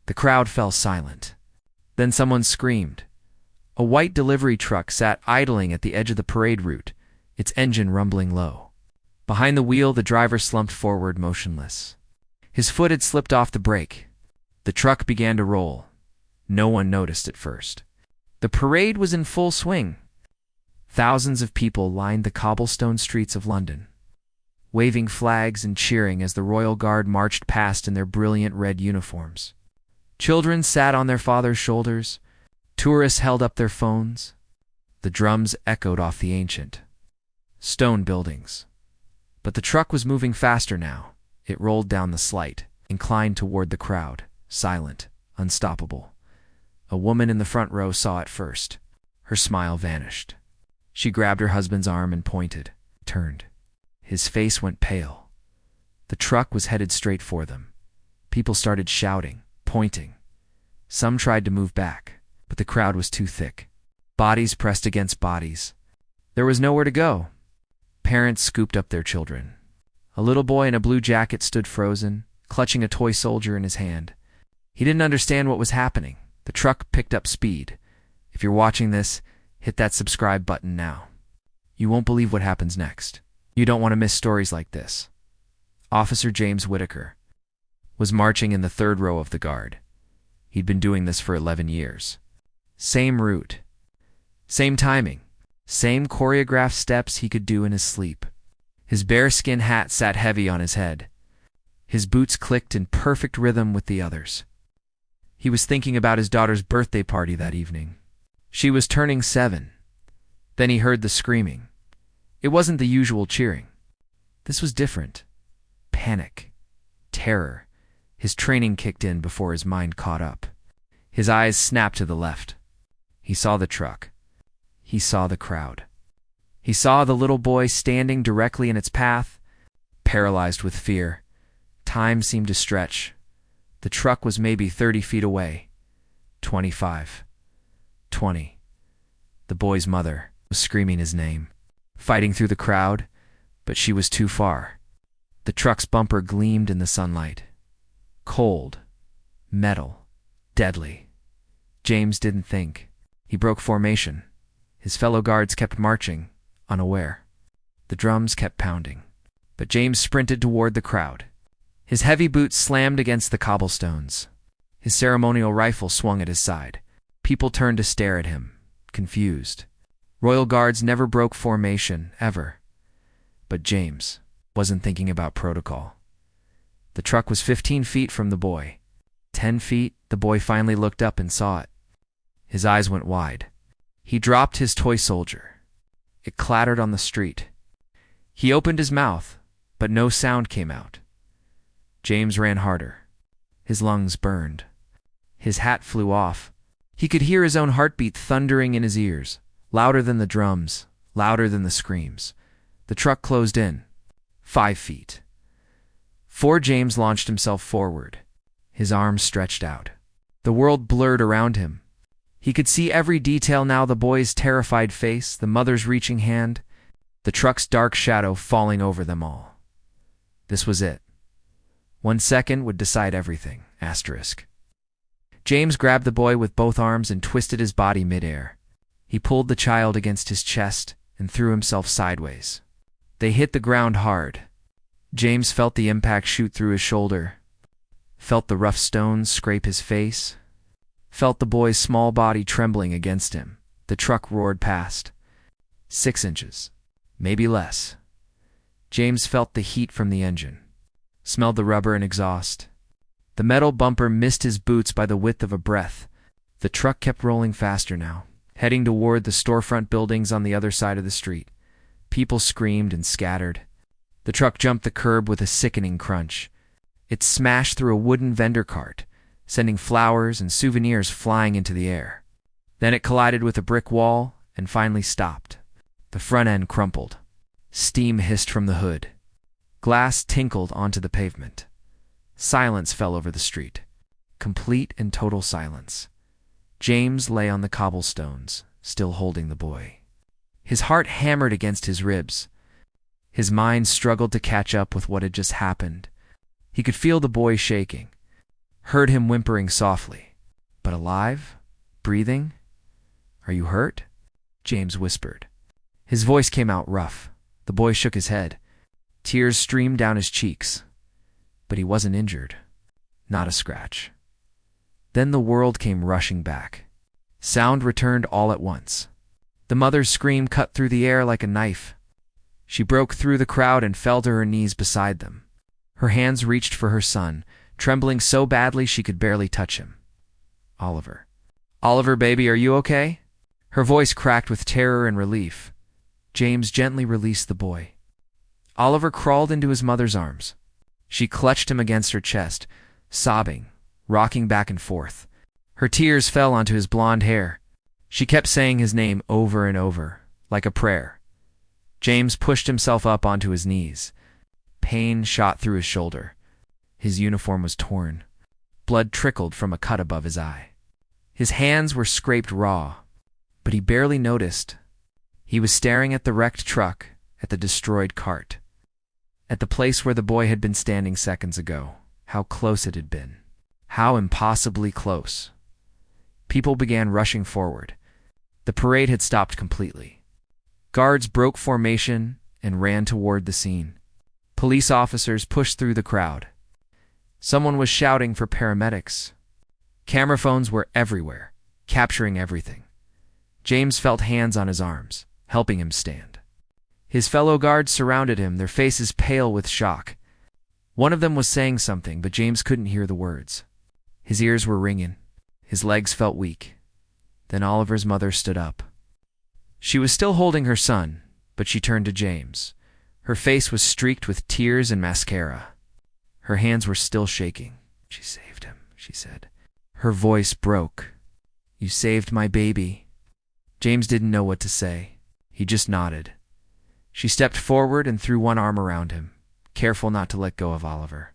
The crowd fell silent. Then someone screamed. A white delivery truck sat idling at the edge of the parade route, its engine rumbling low. Behind the wheel, the driver slumped forward, motionless. His foot had slipped off the brake. The truck began to roll. No one noticed at first. The parade was in full swing. Thousands of people lined the cobblestone streets of London, waving flags and cheering as the Royal Guard marched past in their brilliant red uniforms. Children sat on their fathers' shoulders. Tourists held up their phones. The drums echoed off the ancient stone buildings. But the truck was moving faster now. It rolled down the slight, inclined toward the crowd, silent, unstoppable. A woman in the front row saw it first. Her smile vanished. She grabbed her husband's arm and pointed, turned. His face went pale. The truck was headed straight for them. People started shouting, pointing. Some tried to move back, but the crowd was too thick. Bodies pressed against bodies. There was nowhere to go. Parents scooped up their children. A little boy in a blue jacket stood frozen, clutching a toy soldier in his hand. He didn't understand what was happening. The truck picked up speed. If you're watching this, hit that subscribe button now. You won't believe what happens next. You don't want to miss stories like this. Officer James Whitaker was marching in the third row of the guard. He'd been doing this for 11 years. Same route, same timing, same choreographed steps he could do in his sleep. His bearskin hat sat heavy on his head. His boots clicked in perfect rhythm with the others. He was thinking about his daughter's birthday party that evening. She was turning 7. Then he heard the screaming. It wasn't the usual cheering. This was different. Panic. Terror. His training kicked in before his mind caught up. His eyes snapped to the left. He saw the truck. He saw the crowd. He saw the little boy standing directly in its path, paralyzed with fear. Time seemed to stretch. The truck was maybe 30 feet away. 25. 20. The boy's mother was screaming his name, fighting through the crowd, but she was too far. The truck's bumper gleamed in the sunlight. Cold. Metal. Deadly. James didn't think. He broke formation. His fellow guards kept marching, unaware. The drums kept pounding. But James sprinted toward the crowd. His heavy boots slammed against the cobblestones. His ceremonial rifle swung at his side. People turned to stare at him, confused. Royal Guards never broke formation, ever. But James wasn't thinking about protocol. The truck was 15 feet from the boy. 10 feet, the boy finally looked up and saw it. His eyes went wide. He dropped his toy soldier. It clattered on the street. He opened his mouth, but no sound came out. James ran harder. His lungs burned. His hat flew off. He could hear his own heartbeat thundering in his ears, louder than the drums, louder than the screams. The truck closed in. 5 feet. 4. James launched himself forward. His arms stretched out. The world blurred around him. He could see every detail now, the boy's terrified face, the mother's reaching hand, the truck's dark shadow falling over them all. This was it. 1 second would decide everything. Asterisk. James grabbed the boy with both arms and twisted his body midair. He pulled the child against his chest and threw himself sideways. They hit the ground hard. James felt the impact shoot through his shoulder, felt the rough stones scrape his face, felt the boy's small body trembling against him. The truck roared past. 6 inches, maybe less. James felt the heat from the engine, smelled the rubber and exhaust. The metal bumper missed his boots by the width of a breath. The truck kept rolling faster now, heading toward the storefront buildings on the other side of the street. People screamed and scattered. The truck jumped the curb with a sickening crunch. It smashed through a wooden vendor cart, sending flowers and souvenirs flying into the air. Then it collided with a brick wall and finally stopped. The front end crumpled. Steam hissed from the hood. Glass tinkled onto the pavement. Silence fell over the street. Complete and total silence. James lay on the cobblestones, still holding the boy. His heart hammered against his ribs. His mind struggled to catch up with what had just happened. He could feel the boy shaking. heard him whimpering softly. But alive? Breathing? Are you hurt? James whispered. His voice came out rough. The boy shook his head. Tears streamed down his cheeks. But he wasn't injured. Not a scratch. Then the world came rushing back. Sound returned all at once. The mother's scream cut through the air like a knife. She broke through the crowd and fell to her knees beside them. Her hands reached for her son, trembling so badly she could barely touch him. Oliver. Oliver, baby, are you okay? Her voice cracked with terror and relief. James gently released the boy. Oliver crawled into his mother's arms. She clutched him against her chest, sobbing, rocking back and forth. Her tears fell onto his blonde hair. She kept saying his name over and over, like a prayer. James pushed himself up onto his knees. Pain shot through his shoulder. His uniform was torn. Blood trickled from a cut above his eye. His hands were scraped raw, but he barely noticed. He was staring at the wrecked truck, at the destroyed cart, at the place where the boy had been standing seconds ago. How close it had been. How impossibly close. People began rushing forward. The parade had stopped completely. Guards broke formation and ran toward the scene. Police officers pushed through the crowd. Someone was shouting for paramedics. Camera phones were everywhere, capturing everything. James felt hands on his arms, helping him stand. His fellow guards surrounded him, their faces pale with shock. One of them was saying something, but James couldn't hear the words. His ears were ringing. His legs felt weak. Then Oliver's mother stood up. She was still holding her son, but she turned to James. Her face was streaked with tears and mascara. Her hands were still shaking. "She saved him," she said. Her voice broke. "You saved my baby." James didn't know what to say. He just nodded. She stepped forward and threw one arm around him, careful not to let go of Oliver.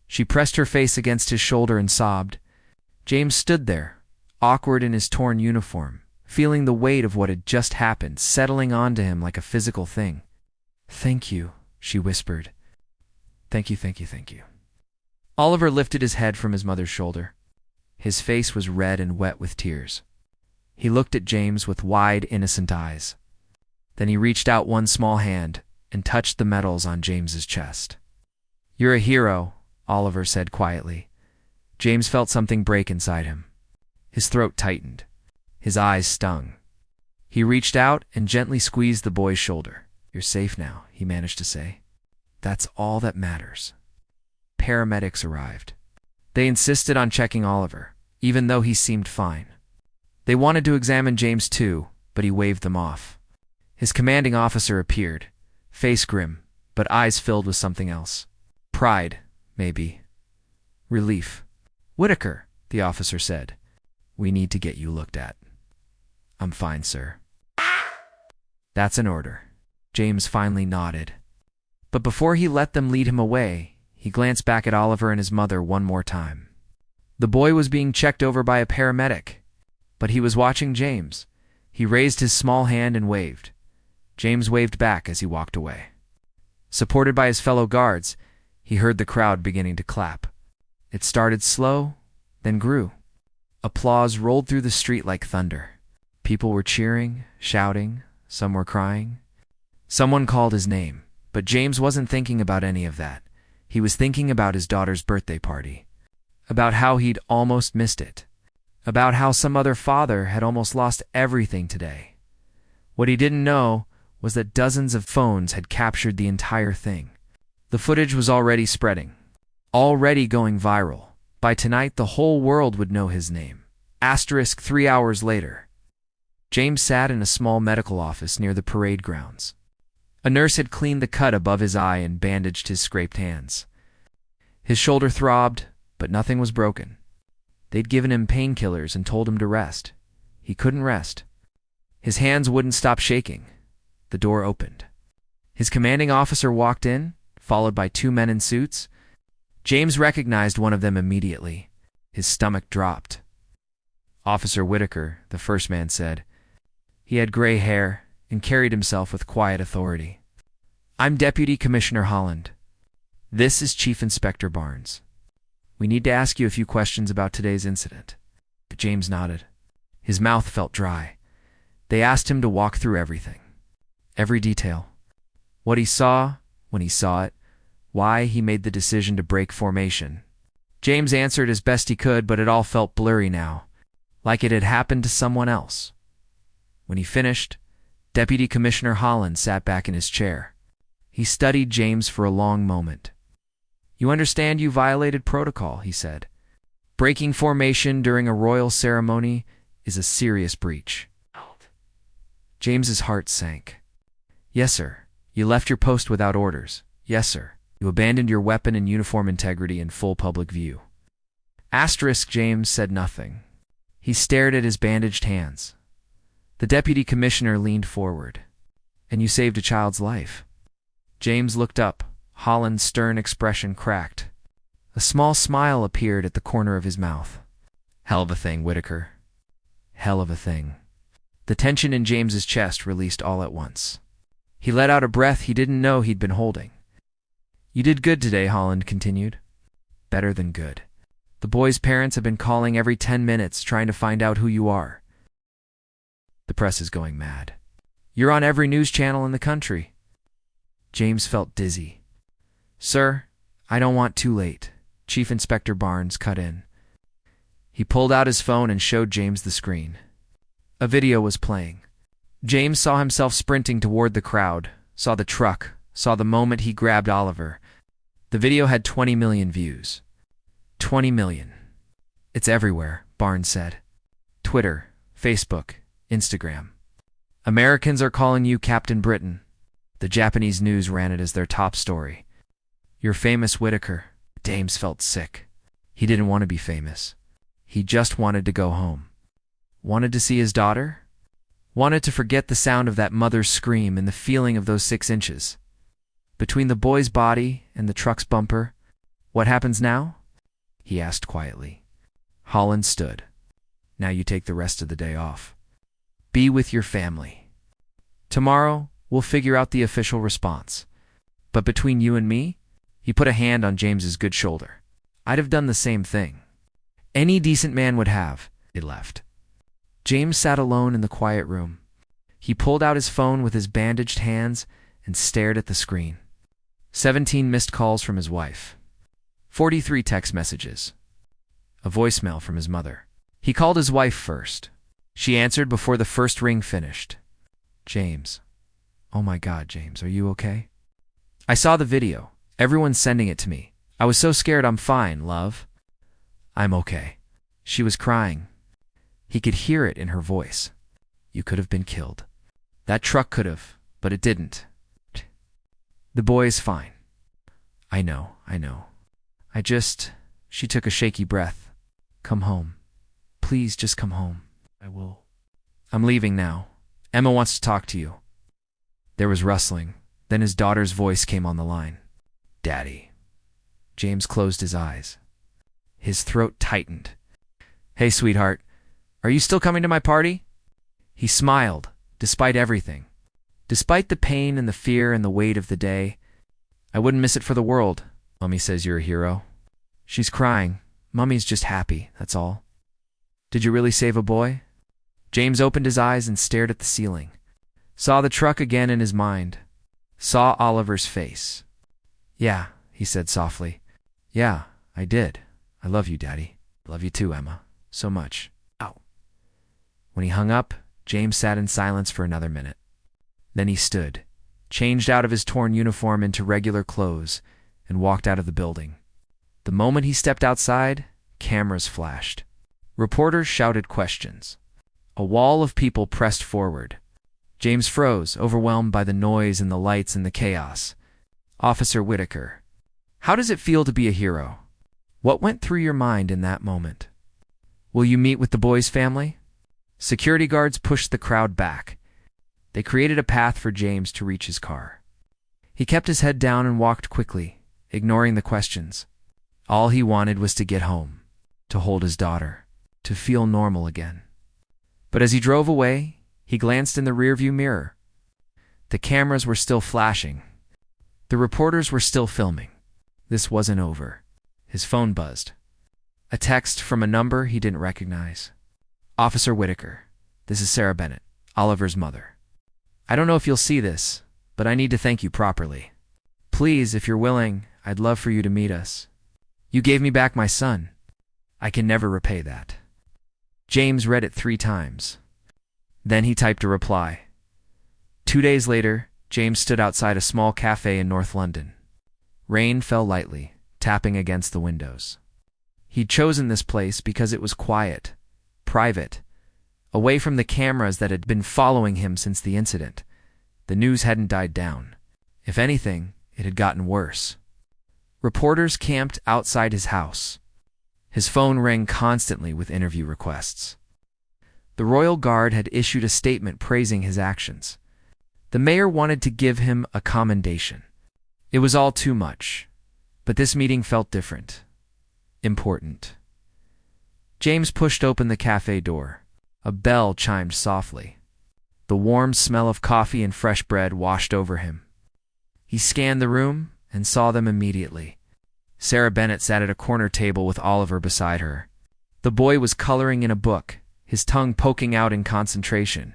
She pressed her face against his shoulder and sobbed. James stood there, awkward in his torn uniform, feeling the weight of what had just happened settling onto him like a physical thing. "Thank you," she whispered. "Thank you, thank you, thank you." Oliver lifted his head from his mother's shoulder. His face was red and wet with tears. He looked at James with wide, innocent eyes. Then he reached out one small hand and touched the medals on James's chest. "You're a hero," Oliver said quietly. James felt something break inside him. His throat tightened. His eyes stung. He reached out and gently squeezed the boy's shoulder. "You're safe now," he managed to say. "That's all that matters." Paramedics arrived. They insisted on checking Oliver, even though he seemed fine. They wanted to examine James too, but he waved them off. His commanding officer appeared, face grim, but eyes filled with something else. Pride, maybe. Relief. "Whitaker," the officer said. "We need to get you looked at." "I'm fine, sir." "That's an order." James finally nodded. But before he let them lead him away, he glanced back at Oliver and his mother one more time. The boy was being checked over by a paramedic, but he was watching James. He raised his small hand and waved. James waved back as he walked away. Supported by his fellow guards, he heard the crowd beginning to clap. It started slow, then grew. Applause rolled through the street like thunder. People were cheering, shouting, some were crying. Someone called his name, but James wasn't thinking about any of that. He was thinking about his daughter's birthday party, about how he'd almost missed it, about how some other father had almost lost everything today. What he didn't know was that dozens of phones had captured the entire thing. The footage was already spreading, already going viral. By tonight, the whole world would know his name. 3 hours later. James sat in a small medical office near the parade grounds. A nurse had cleaned the cut above his eye and bandaged his scraped hands. His shoulder throbbed, but nothing was broken. They'd given him painkillers and told him to rest. He couldn't rest. His hands wouldn't stop shaking. The door opened. His commanding officer walked in, followed by 2 men in suits. James recognized one of them immediately. His stomach dropped. "Officer Whitaker," the first man said. He had gray hair and carried himself with quiet authority. "I'm Deputy Commissioner Holland. This is Chief Inspector Barnes." We need to ask you a few questions about today's incident. James nodded. His mouth felt dry. They asked him to walk through everything. Every detail. What he saw, when he saw it, why he made the decision to break formation. James answered as best he could, but it all felt blurry now, like it had happened to someone else. When he finished, Deputy Commissioner Holland sat back in his chair. He studied James for a long moment. You understand you violated protocol, he said. Breaking formation during a royal ceremony is a serious breach. James's heart sank. Yes, sir. You left your post without orders. Yes, sir. You abandoned your weapon and uniform integrity in full public view. James said nothing. He stared at his bandaged hands. The deputy commissioner leaned forward. And you saved a child's life. James looked up. Holland's stern expression cracked. A small smile appeared at the corner of his mouth. Hell of a thing, Whitaker. Hell of a thing. The tension in James's chest released all at once. He let out a breath he didn't know he'd been holding. You did good today, Holland continued. Better than good. The boy's parents have been calling every 10 minutes trying to find out who you are. The press is going mad. You're on every news channel in the country. James felt dizzy. Sir, I don't want too late. Chief Inspector Barnes cut in. He pulled out his phone and showed James the screen. A video was playing. James saw himself sprinting toward the crowd, saw the truck, saw the moment he grabbed Oliver. The video had 20 million views. 20 million. It's everywhere, Barnes said. Twitter, Facebook, Instagram. Americans are calling you Captain Britain. The Japanese news ran it as their top story. You're famous, Whitaker. James felt sick. He didn't want to be famous. He just wanted to go home. Wanted to see his daughter? Wanted to forget the sound of that mother's scream and the feeling of those 6 inches. Between the boy's body and the truck's bumper, what happens now? He asked quietly. Holland stood. Now you take the rest of the day off. Be with your family. Tomorrow, we'll figure out the official response. But between you and me, he put a hand on James's good shoulder. I'd have done the same thing. Any decent man would have. It left. James sat alone in the quiet room. He pulled out his phone with his bandaged hands and stared at the screen. 17 missed calls from his wife. 43 text messages. A voicemail from his mother. He called his wife first. She answered before the first ring finished. James. Oh my God, James, are you okay? I saw the video. Everyone's sending it to me. I was so scared. I'm fine, love. I'm okay. She was crying. He could hear it in her voice. You could have been killed. That truck could have, but it didn't. The boy is fine. I know. She took a shaky breath. Come home. Please just come home. I will. I'm leaving now. Emma wants to talk to you. There was rustling. Then his daughter's voice came on the line. Daddy. James closed his eyes. His throat tightened. Hey, sweetheart. Are you still coming to my party? He smiled, despite everything. Despite the pain and the fear and the weight of the day. I wouldn't miss it for the world. Mummy says you're a hero. She's crying. Mummy's just happy, that's all. Did you really save a boy? James opened his eyes and stared at the ceiling. Saw the truck again in his mind. Saw Oliver's face. Yeah, he said softly. Yeah, I did. I love you, Daddy. Love you too, Emma. So much. Ow. When he hung up, James sat in silence for another minute. Then he stood, changed out of his torn uniform into regular clothes, and walked out of the building. The moment he stepped outside, cameras flashed. Reporters shouted questions. A wall of people pressed forward. James froze, overwhelmed by the noise and the lights and the chaos. Officer Whitaker. How does it feel to be a hero? What went through your mind in that moment? Will you meet with the boy's family? Security guards pushed the crowd back. They created a path for James to reach his car. He kept his head down and walked quickly, ignoring the questions. All he wanted was to get home, to hold his daughter, to feel normal again. But as he drove away, he glanced in the rearview mirror. The cameras were still flashing. The reporters were still filming. This wasn't over. His phone buzzed. A text from a number he didn't recognize. Officer Whitaker, this is Sarah Bennett, Oliver's mother. I don't know if you'll see this, but I need to thank you properly. Please, if you're willing, I'd love for you to meet us. You gave me back my son. I can never repay that. James read it 3 times. Then he typed a reply. 2 days later, James stood outside a small cafe in North London. Rain fell lightly, tapping against the windows. He'd chosen this place because it was quiet, private, away from the cameras that had been following him since the incident. The news hadn't died down. If anything, it had gotten worse. Reporters camped outside his house. His phone rang constantly with interview requests. The Royal Guard had issued a statement praising his actions. The mayor wanted to give him a commendation. It was all too much, but this meeting felt different, important. James pushed open the cafe door. A bell chimed softly. The warm smell of coffee and fresh bread washed over him. He scanned the room and saw them immediately. Sarah Bennett sat at a corner table with Oliver beside her. The boy was coloring in a book, his tongue poking out in concentration.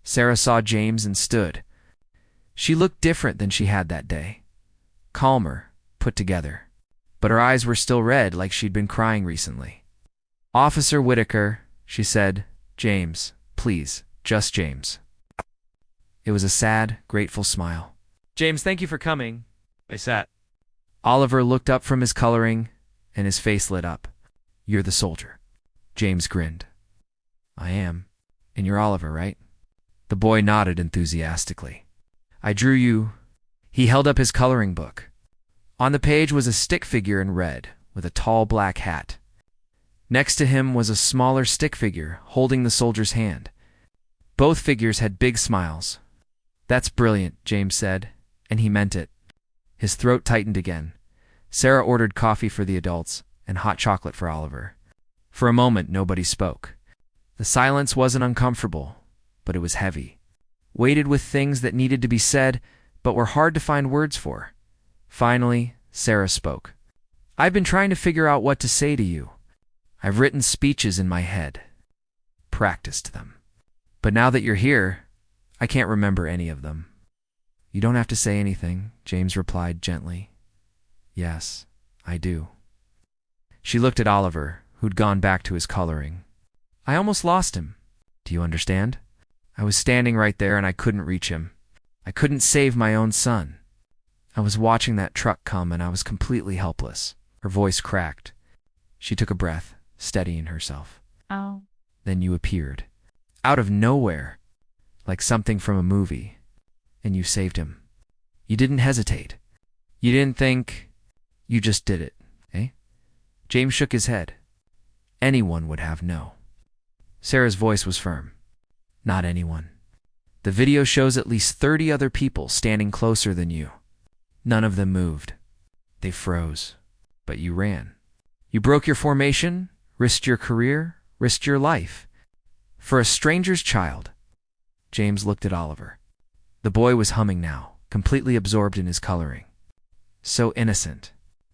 Sarah saw James and stood. She looked different than she had that day. Calmer, put together. But her eyes were still red, like she'd been crying recently. Officer Whitaker, she said. James, please, just James. It was a sad, grateful smile. James, thank you for coming. They sat. Oliver looked up from his coloring, and his face lit up. You're the soldier. James grinned. I am. And you're Oliver, right? The boy nodded enthusiastically. I drew you. He held up his coloring book. On the page was a stick figure in red, with a tall black hat. Next to him was a smaller stick figure, holding the soldier's hand. Both figures had big smiles. That's brilliant, James said, and he meant it. His throat tightened again. Sarah ordered coffee for the adults and hot chocolate for Oliver. For a moment, nobody spoke. The silence wasn't uncomfortable, but it was heavy. Weighted with things that needed to be said, but were hard to find words for. Finally, Sarah spoke. I've been trying to figure out what to say to you. I've written speeches in my head. Practiced them. But now that you're here, I can't remember any of them. You don't have to say anything, James replied gently. Yes, I do. She looked at Oliver, who'd gone back to his coloring. I almost lost him. Do you understand? I was standing right there and I couldn't reach him. I couldn't save my own son. I was watching that truck come and I was completely helpless. Her voice cracked. She took a breath, steadying herself. Oh. Then you appeared. Out of nowhere, like something from a movie. And you saved him. You didn't hesitate. You didn't think. You just did it, eh? James shook his head. Anyone would have no. Sarah's voice was firm. Not anyone. The video shows at least 30 other people standing closer than you. None of them moved. They froze. But you ran. You broke your formation, risked your career, risked your life. For a stranger's child. James looked at Oliver. The boy was humming now, completely absorbed in his coloring. So innocent.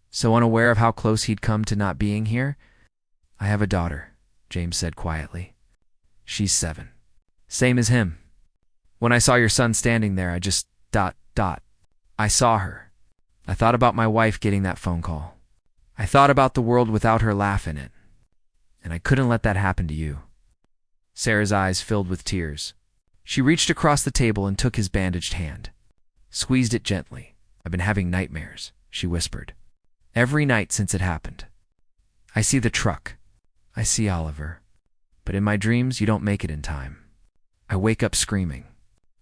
So unaware of how close he'd come to not being here. I have a daughter, James said quietly. She's 7. Same as him. When I saw your son standing there, I just ... I saw her. I thought about my wife getting that phone call. I thought about the world without her laugh in it. And I couldn't let that happen to you. Sarah's eyes filled with tears. She reached across the table and took his bandaged hand. Squeezed it gently. I've been having nightmares, she whispered. Every night since it happened. I see the truck. I see Oliver. But in my dreams, you don't make it in time. I wake up screaming.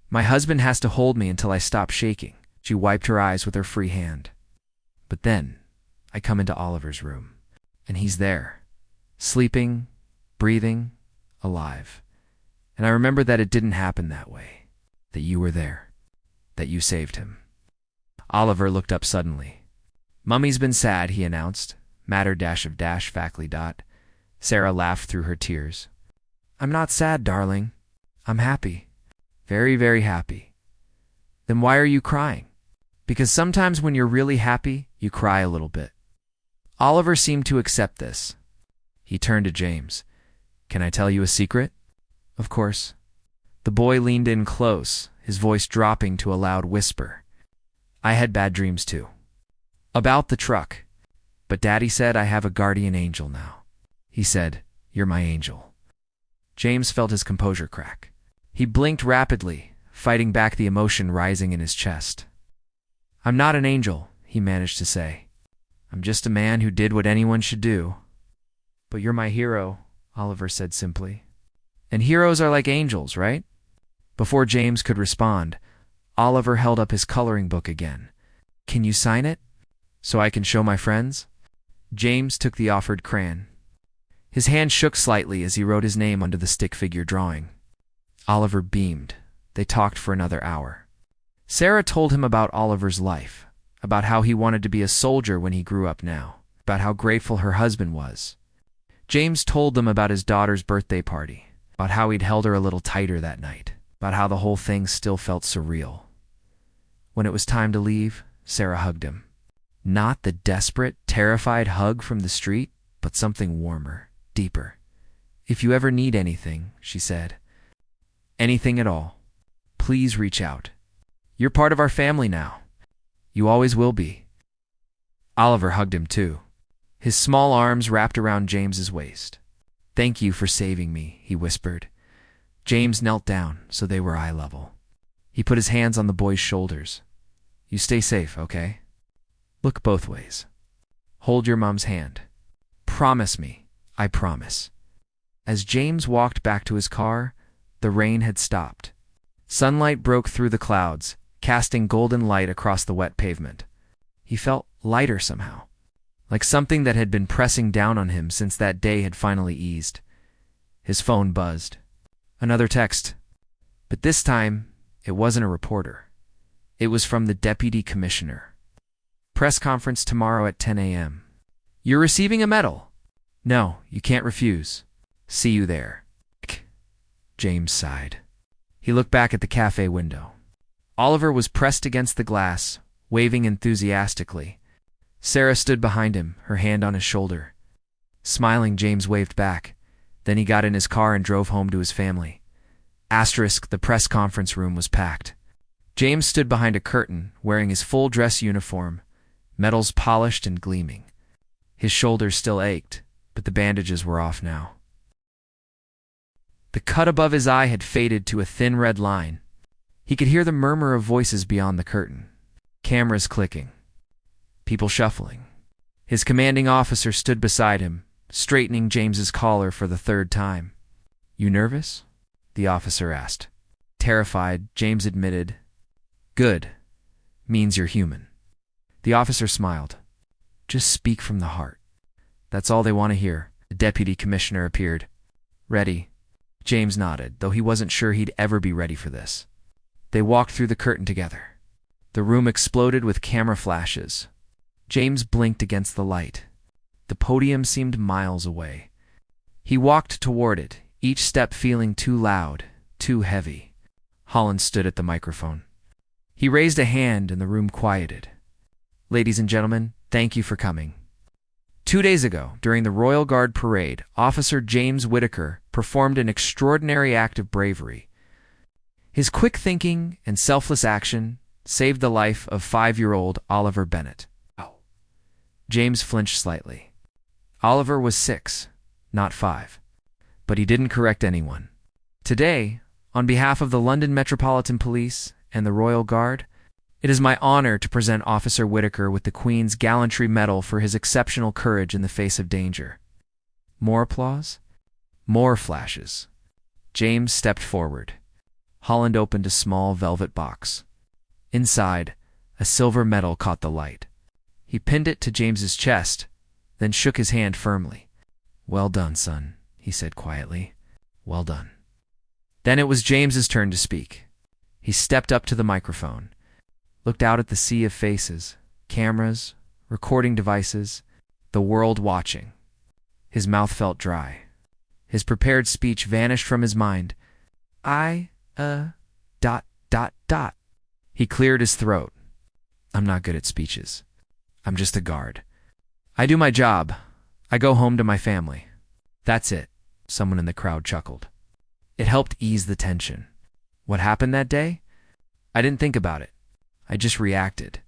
My husband has to hold me until I stop shaking. She wiped her eyes with her free hand. But then, I come into Oliver's room. And he's there. Sleeping, breathing, alive. And I remember that it didn't happen that way. That you were there. That you saved him. Oliver looked up suddenly. Mummy's been sad, he announced. Matter -- factly . Sarah laughed through her tears. I'm not sad, darling. I'm happy. Very, very happy. Then why are you crying? Because sometimes when you're really happy, you cry a little bit. Oliver seemed to accept this. He turned to James. Can I tell you a secret? Of course. The boy leaned in close, his voice dropping to a loud whisper. I had bad dreams too. About the truck. But Daddy said I have a guardian angel now. He said, you're my angel. James felt his composure crack. He blinked rapidly, fighting back the emotion rising in his chest. I'm not an angel, he managed to say. I'm just a man who did what anyone should do. But you're my hero, Oliver said simply. And heroes are like angels, right? Before James could respond, Oliver held up his coloring book again. Can you sign it? So I can show my friends? James took the offered crayon. His hand shook slightly as he wrote his name under the stick figure drawing. Oliver beamed. They talked for another hour. Sarah told him about Oliver's life, about how he wanted to be a soldier when he grew up now, about how grateful her husband was. James told them about his daughter's birthday party, about how he'd held her a little tighter that night, about how the whole thing still felt surreal. When it was time to leave, Sarah hugged him. Not the desperate, terrified hug from the street, but something warmer, deeper. If you ever need anything, she said, anything at all, please reach out. You're part of our family now. You always will be. Oliver hugged him too, his small arms wrapped around James's waist. Thank you for saving me, he whispered. James knelt down so they were eye level. He put his hands on the boy's shoulders. You stay safe, okay? Look both ways. Hold your mom's hand. Promise me, I promise. As James walked back to his car, the rain had stopped. Sunlight broke through the clouds, casting golden light across the wet pavement. He felt lighter somehow, like something that had been pressing down on him since that day had finally eased. His phone buzzed. Another text. But this time, it wasn't a reporter. It was from the deputy commissioner. Press conference tomorrow at 10 a.m. You're receiving a medal. No, you can't refuse. See you there. James sighed. He looked back at the cafe window. Oliver was pressed against the glass, waving enthusiastically. Sarah stood behind him, her hand on his shoulder. Smiling, James waved back. Then he got in his car and drove home to his family. The press conference room was packed. James stood behind a curtain, wearing his full dress uniform, medals polished and gleaming. His shoulders still ached, but the bandages were off now. The cut above his eye had faded to a thin red line. He could hear the murmur of voices beyond the curtain. Cameras clicking. People shuffling. His commanding officer stood beside him, straightening James's collar for the third time. You nervous? The officer asked. Terrified, James admitted. Good. Means you're human. The officer smiled. Just speak from the heart. That's all they want to hear. The deputy commissioner appeared. Ready? James nodded, though he wasn't sure he'd ever be ready for this. They walked through the curtain together. The room exploded with camera flashes. James blinked against the light. The podium seemed miles away. He walked toward it, each step feeling too loud, too heavy. Holland stood at the microphone. He raised a hand and the room quieted. Ladies and gentlemen, thank you for coming. 2 days ago, during the Royal Guard parade, Officer James Whitaker performed an extraordinary act of bravery. His quick thinking and selfless action saved the life of 5-year-old Oliver Bennett. James flinched slightly. Oliver was 6, not 5. But he didn't correct anyone. Today, on behalf of the London Metropolitan Police and the Royal Guard, it is my honor to present Officer Whitaker with the Queen's Gallantry Medal for his exceptional courage in the face of danger. More applause? More flashes. James stepped forward. Holland opened a small velvet box. Inside, a silver medal caught the light. He pinned it to James's chest, then shook his hand firmly. Well done, son, he said quietly. Well done. Then it was James's turn to speak. He stepped up to the microphone, looked out at the sea of faces, cameras, recording devices, the world watching. His mouth felt dry. His prepared speech vanished from his mind. He cleared his throat. I'm not good at speeches. I'm just a guard. I do my job. I go home to my family. That's it, someone in the crowd chuckled. It helped ease the tension. What happened that day? I didn't think about it. I just reacted.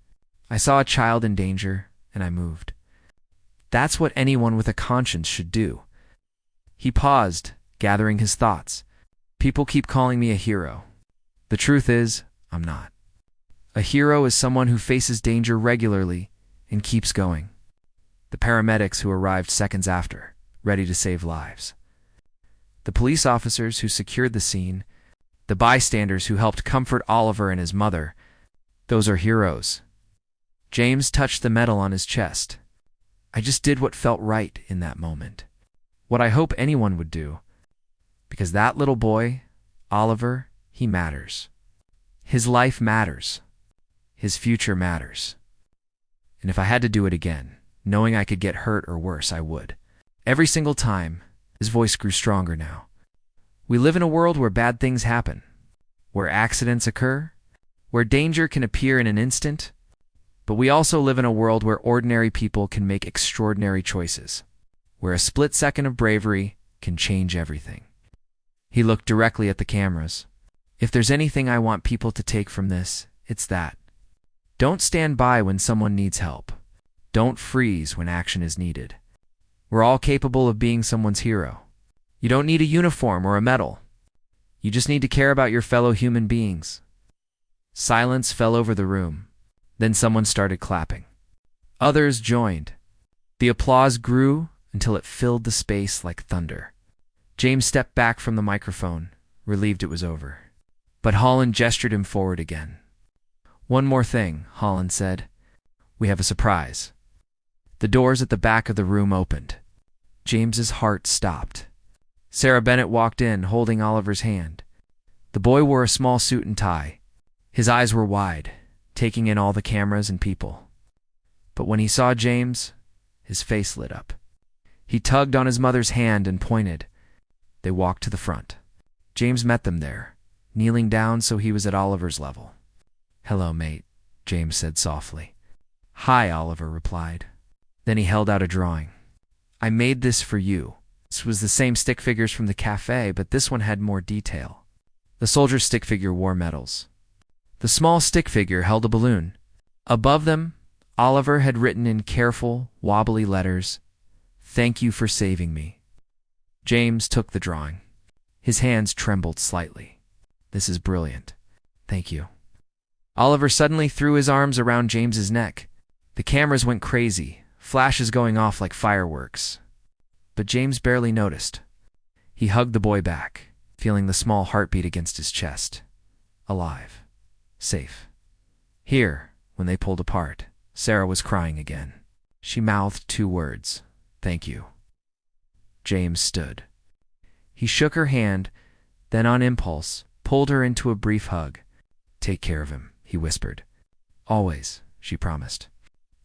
I saw a child in danger, and I moved. That's what anyone with a conscience should do. He paused, gathering his thoughts. People keep calling me a hero. The truth is, I'm not. A hero is someone who faces danger regularly and keeps going. The paramedics who arrived seconds after, ready to save lives. The police officers who secured the scene, the bystanders who helped comfort Oliver and his mother, those are heroes. James touched the medal on his chest. I just did what felt right in that moment. What I hope anyone would do. Because that little boy, Oliver, he matters. His life matters. His future matters. And if I had to do it again, knowing I could get hurt or worse, I would. Every single time. His voice grew stronger now. We live in a world where bad things happen, where accidents occur, where danger can appear in an instant, but we also live in a world where ordinary people can make extraordinary choices, where a split second of bravery can change everything. He looked directly at the cameras. If there's anything I want people to take from this, it's that. Don't stand by when someone needs help. Don't freeze when action is needed. We're all capable of being someone's hero. You don't need a uniform or a medal. You just need to care about your fellow human beings. Silence fell over the room. Then someone started clapping. Others joined. The applause grew until it filled the space like thunder. James stepped back from the microphone, relieved it was over. But Holland gestured him forward again. One more thing, Holland said. We have a surprise. The doors at the back of the room opened. James's heart stopped. Sarah Bennett walked in, holding Oliver's hand. The boy wore a small suit and tie. His eyes were wide, taking in all the cameras and people. But when he saw James, his face lit up. He tugged on his mother's hand and pointed. They walked to the front. James met them there, kneeling down so he was at Oliver's level. Hello, mate, James said softly. Hi, Oliver replied. Then he held out a drawing. I made this for you. This was the same stick figures from the cafe, but this one had more detail. The soldier's stick figure wore medals. The small stick figure held a balloon. Above them, Oliver had written in careful, wobbly letters, "Thank you for saving me." James took the drawing. His hands trembled slightly. This is brilliant. Thank you. Oliver suddenly threw his arms around James's neck. The cameras went crazy, flashes going off like fireworks. But James barely noticed. He hugged the boy back, feeling the small heartbeat against his chest. Alive. Safe. Here, when they pulled apart, Sarah was crying again. She mouthed 2 words. Thank you. James stood. He shook her hand, then on impulse, pulled her into a brief hug. Take care of him, he whispered. Always, she promised.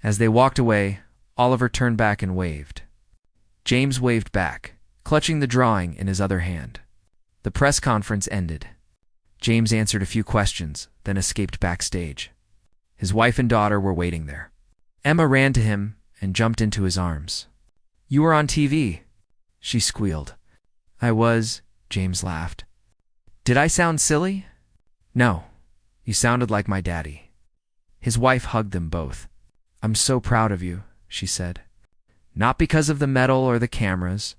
As they walked away, Oliver turned back and waved. James waved back, clutching the drawing in his other hand. The press conference ended. James answered a few questions, then escaped backstage. His wife and daughter were waiting there. Emma ran to him and jumped into his arms. You were on TV, she squealed. I was, James laughed. Did I sound silly? No, you sounded like my daddy. His wife hugged them both. I'm so proud of you, she said. Not because of the medal or the cameras,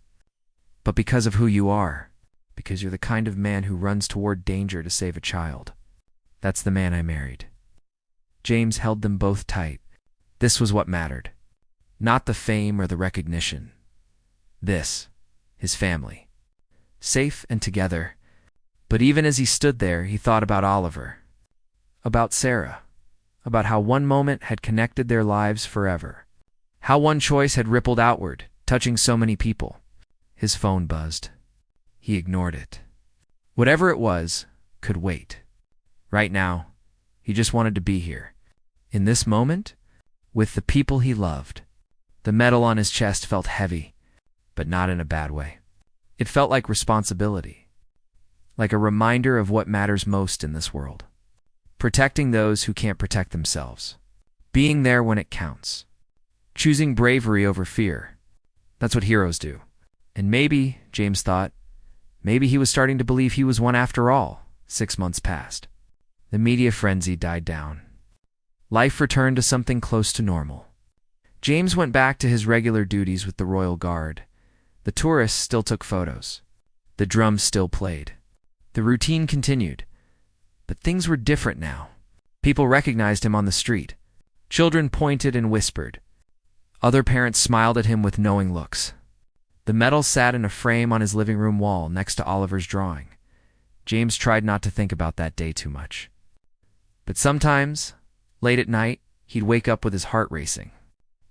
but because of who you are, because you're the kind of man who runs toward danger to save a child. That's the man I married. James held them both tight. This was what mattered. Not the fame or the recognition. This, his family. Safe and together. But even as he stood there, he thought about Oliver. About Sarah. About how one moment had connected their lives forever. How one choice had rippled outward, touching so many people. His phone buzzed. He ignored it. Whatever it was, could wait. Right now, he just wanted to be here. In this moment, with the people he loved. The medal on his chest felt heavy, but not in a bad way. It felt like responsibility. Like a reminder of what matters most in this world. Protecting those who can't protect themselves. Being there when it counts. Choosing bravery over fear. That's what heroes do. And maybe, James thought, maybe he was starting to believe he was one after all. 6 months passed. The media frenzy died down. Life returned to something close to normal. James went back to his regular duties with the Royal Guard. The tourists still took photos. The drums still played. The routine continued. But things were different now. People recognized him on the street. Children pointed and whispered. Other parents smiled at him with knowing looks. The medal sat in a frame on his living room wall next to Oliver's drawing. James tried not to think about that day too much. But sometimes, late at night, he'd wake up with his heart racing.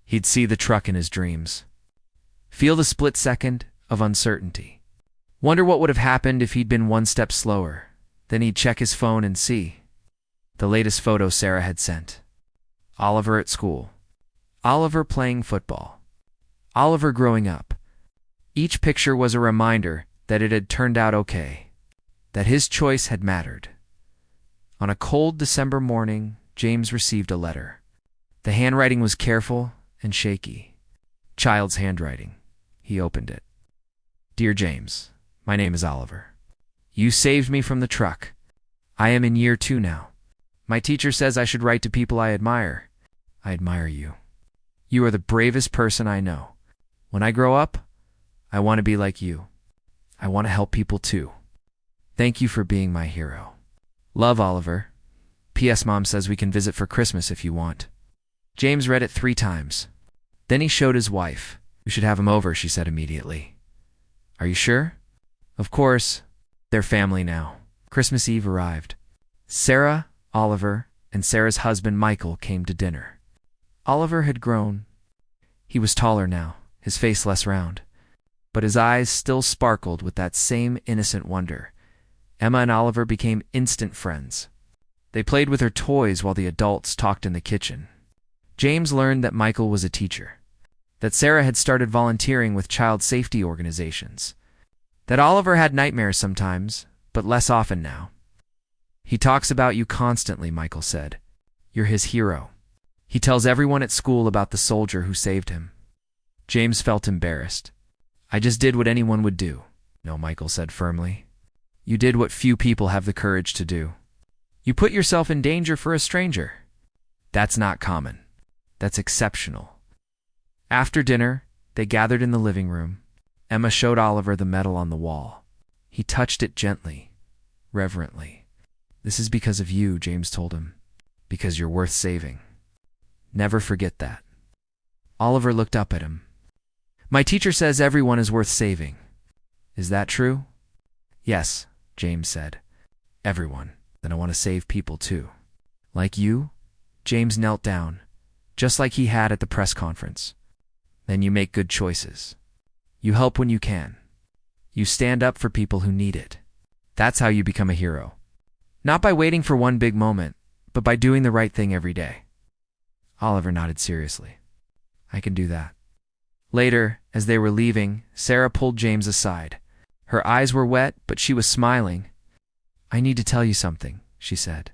He'd see the truck in his dreams. Feel the split second of uncertainty. Wonder what would have happened if he'd been one step slower. Then he'd check his phone and see the latest photo Sarah had sent. Oliver at school. Oliver playing football. Oliver growing up. Each picture was a reminder that it had turned out okay, that his choice had mattered. On a cold December morning, James received a letter. The handwriting was careful and shaky. Child's handwriting. He opened it. Dear James, my name is Oliver. You saved me from the truck. I am in year 2 now. My teacher says I should write to people I admire. I admire you. You are the bravest person I know. When I grow up, I want to be like you. I want to help people too. Thank you for being my hero. Love, Oliver. P.S. Mom says we can visit for Christmas if you want. James read it 3 times. Then he showed his wife. We should have him over, she said immediately. Are you sure? Of course. They're family now. Christmas Eve arrived. Sarah, Oliver, and Sarah's husband Michael came to dinner. Oliver had grown. He was taller now, his face less round. But his eyes still sparkled with that same innocent wonder. Emma and Oliver became instant friends. They played with her toys while the adults talked in the kitchen. James learned that Michael was a teacher, that Sarah had started volunteering with child safety organizations, that Oliver had nightmares sometimes, but less often now. He talks about you constantly, Michael said. You're his hero. He tells everyone at school about the soldier who saved him. James felt embarrassed. I just did what anyone would do. No, Michael said firmly. You did what few people have the courage to do. You put yourself in danger for a stranger. That's not common. That's exceptional. After dinner, they gathered in the living room. Emma showed Oliver the medal on the wall. He touched it gently, reverently. This is because of you, James told him. Because you're worth saving. Never forget that. Oliver looked up at him. My teacher says everyone is worth saving. Is that true? Yes, James said. Everyone. Then I want to save people too. Like you? James knelt down, just like he had at the press conference. Then you make good choices. You help when you can. You stand up for people who need it. That's how you become a hero. Not by waiting for one big moment, but by doing the right thing every day. Oliver nodded seriously. I can do that. Later, as they were leaving, Sarah pulled James aside. Her eyes were wet, but she was smiling. I need to tell you something, she said.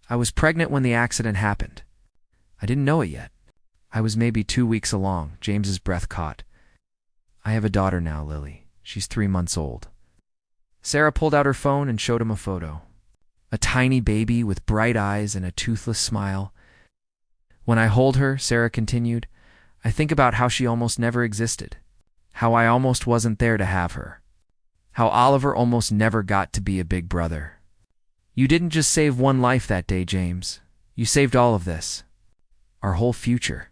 I was pregnant when the accident happened. I didn't know it yet. I was maybe 2 weeks along. James's breath caught. I have a daughter now, Lily. She's 3 months old. Sarah pulled out her phone and showed him a photo. A tiny baby with bright eyes and a toothless smile. When I hold her, Sarah continued, I think about how she almost never existed. How I almost wasn't there to have her. How Oliver almost never got to be a big brother. You didn't just save one life that day, James. You saved all of this. Our whole future.